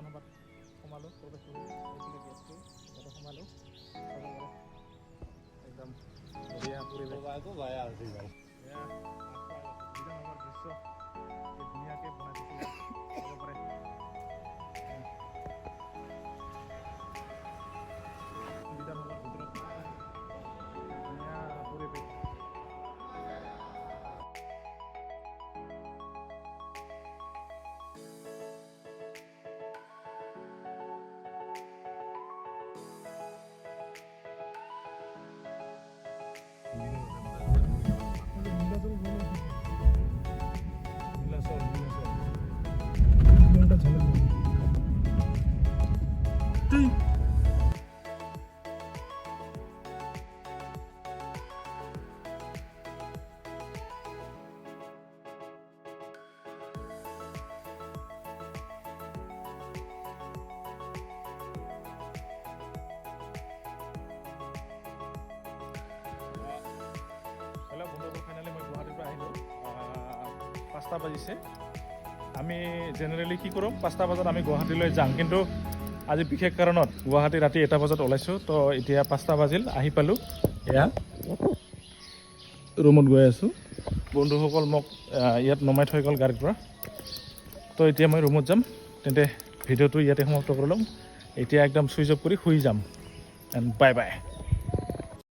বিধানসভাত সোমালোঁ প্ৰৱেশ কৰিলোঁ এইফালে গেটটো ইয়াতে সোমালোঁ একদম বঢ়িয়া পৰিৱেশ বিধানসভাৰ দৃশ্য কি ধুনীয়াকৈ বনাই দিছিলে চাব পাৰে বিধানসভাৰ ভিতৰত ধুনীয়া পৰিৱেশ বন্ধুসকল ফাইনেলি মই গুৱাহাটীৰ পৰা আহিলোঁ 5টা বাজিছে আমি জেনেৰেলি কি কৰোঁ 5টা বজাত আমি গুৱাহাটীলৈ যাওঁ কিন্তু আজি বিশেষ কাৰণত গুৱাহাটী ৰাতি 1টা বজাত ওলাইছোঁ তো এতিয়া 5টা বাজিল আহি পালোঁ এয়া ৰুমত গৈ আছোঁ বন্ধুসকল মোক ইয়াত নমাই থৈ গ'ল গাড়ীৰ পৰা তো এতিয়া মই ৰুমত যাম তেন্তে ভিডিঅ'টো ইয়াতে সমাপ্ত কৰি ল'ম এতিয়া একদম চুইচ অফ কৰি শুই যাম এণ্ড বাই বাই